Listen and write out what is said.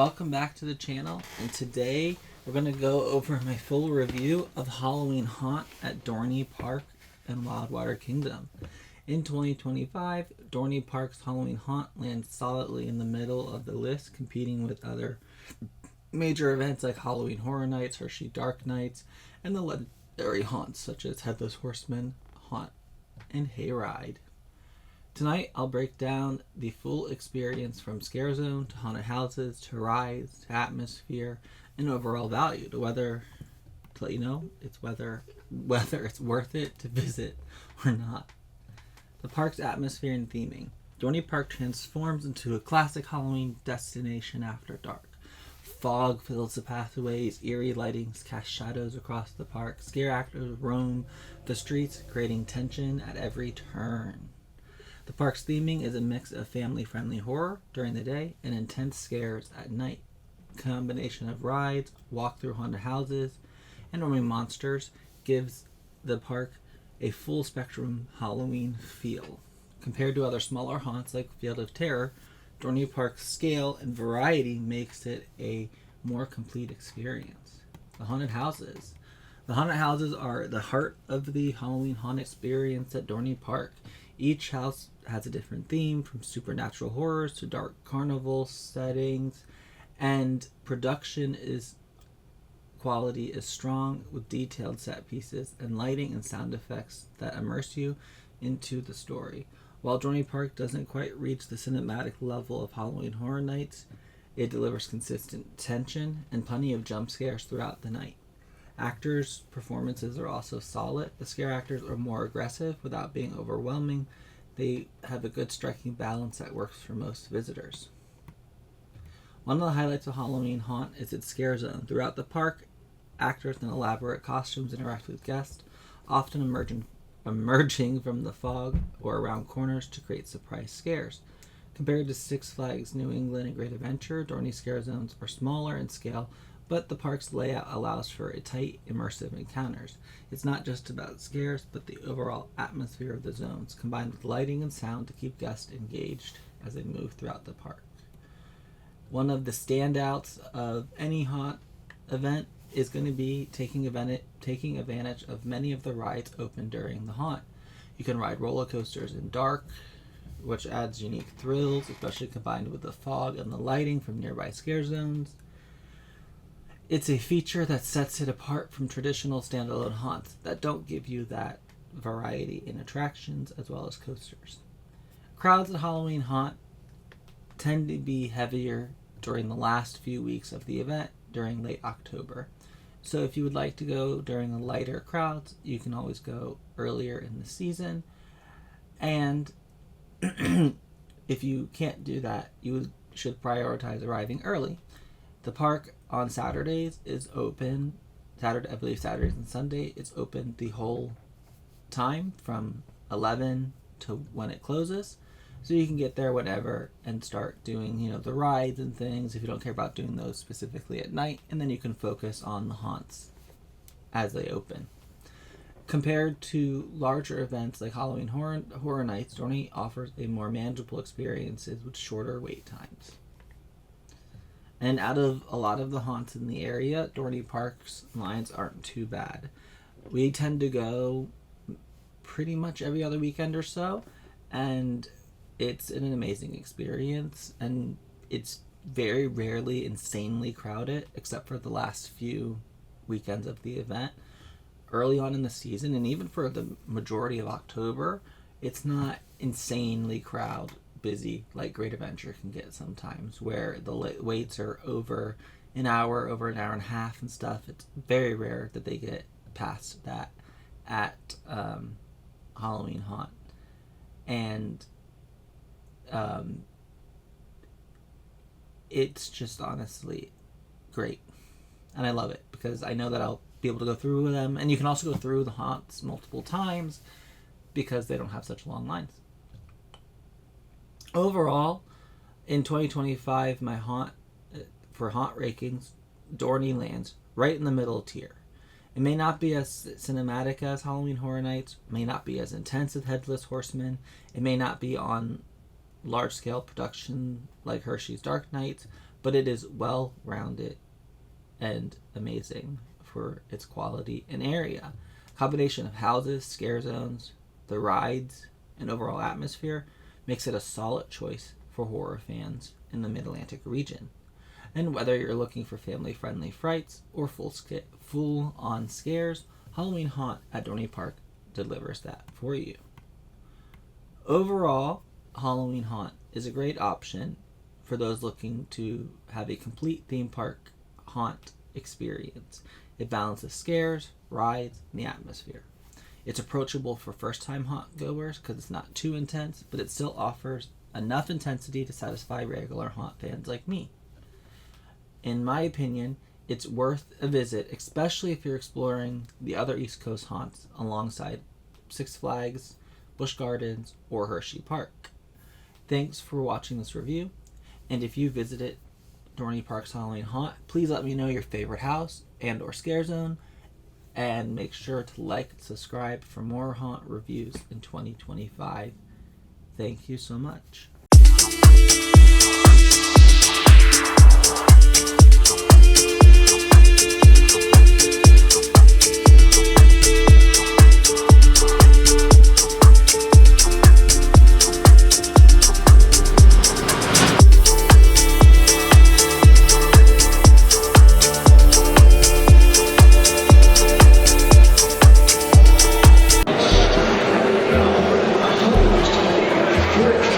welcome back to the channel, and today we're going to go over my full review of Halloween Haunt at Dorney Park and Wildwater Kingdom. In 2025, Dorney Park's Halloween Haunt lands solidly in the middle of the list, competing with other major events like Halloween Horror Nights, Hersheypark Dark Nights, and the legendary haunts such as Headless, Horseman, Haunt, and Hayrides. Tonight, I'll break down the full experience from scare zone to haunted houses to rides to atmosphere and overall value to let you know whether it's worth it to visit or not. The park's atmosphere and theming. Dorney Park transforms into a classic Halloween destination after dark. Fog fills the pathways, eerie lightings cast shadows across the park. Scare actors roam the streets, creating tension at every turn. The park's theming is a mix of family-friendly horror during the day and intense scares at night. A combination of rides, walk through haunted houses, and roaming monsters gives the park a full spectrum Halloween feel. Compared to other smaller haunts like Field of Terror, Dorney Park's scale and variety makes it a more complete experience. The haunted houses. The haunted houses are the heart of the Halloween haunt experience at Dorney Park. Each house has a different theme, from supernatural horrors to dark carnival settings, and quality is strong with detailed set pieces and lighting and sound effects that immerse you into the story. While Dorney Park doesn't quite reach the cinematic level of Halloween Horror Nights, it delivers consistent tension and plenty of jump scares throughout the night. Actors' performances are also solid. The scare actors are more aggressive without being overwhelming. They have a good striking balance that works for most visitors. One of the highlights of Halloween Haunt is its scare zone. Throughout the park, actors in elaborate costumes interact with guests, often emerging from the fog or around corners to create surprise scares. Compared to Six Flags New England and Great Adventure, Dorney scare zones are smaller in scale, but the park's layout allows for a tight, immersive encounters. It's not just about scares, but the overall atmosphere of the zones, combined with lighting and sound to keep guests engaged as they move throughout the park. One of the standouts of any haunt event is going to be taking advantage of many of the rides open during the haunt. You can ride roller coasters in dark, which adds unique thrills, especially combined with the fog and the lighting from nearby scare zones. It's a feature that sets it apart from traditional standalone haunts that don't give you that variety in attractions as well as coasters. Crowds at Halloween Haunt tend to be heavier during the last few weeks of the event during late October. So if you would like to go during the lighter crowds, you can always go earlier in the season. And if you can't do that, you should prioritize arriving early. The park on Saturdays is open. I believe Saturdays and Sunday it's open the whole time from 11 to when it closes. So you can get there whenever and start doing, the rides and things if you don't care about doing those specifically at night, and then you can focus on the haunts as they open. Compared to larger events like Halloween Horror Nights, Dorney offers a more manageable experiences with shorter wait times. And out of a lot of the haunts in the area, Dorney Park's lines aren't too bad. We tend to go pretty much every other weekend or so, and it's an amazing experience, and it's very rarely insanely crowded, except for the last few weekends of the event. Early on in the season, and even for the majority of October, it's not insanely busy like Great Adventure can get sometimes, where the waits are over an hour and a half and stuff. It's very rare that they get past that at Halloween Haunt. And it's just honestly great. And I love it because I know that I'll be able to go through them. And you can also go through the haunts multiple times because they don't have such long lines. Overall, in 2025, my haunt rankings, Dorney lands right in the middle tier. It may not be as cinematic as Halloween Horror Nights, may not be as intense as Headless Horseman, it may not be on large-scale production like Hershey's Dark Nights, but it is well-rounded and amazing for its quality and area. Combination of houses, scare zones, the rides, and overall atmosphere makes it a solid choice for horror fans in the Mid-Atlantic region. And whether you're looking for family-friendly frights or full-on scares, Halloween Haunt at Dorney Park delivers that for you. Overall, Halloween Haunt is a great option for those looking to have a complete theme park haunt experience. It balances scares, rides, and the atmosphere. It's approachable for first-time haunt goers because it's not too intense, but it still offers enough intensity to satisfy regular haunt fans like me. In my opinion, it's worth a visit, especially if you're exploring the other East Coast haunts alongside Six Flags, Busch Gardens, or Hersheypark. Thanks for watching this review, and if you visited Dorney Park's Halloween Haunt, please let me know your favorite house and or scare zone, and make sure to like and subscribe for more haunt reviews in 2025. Thank you so much. Good.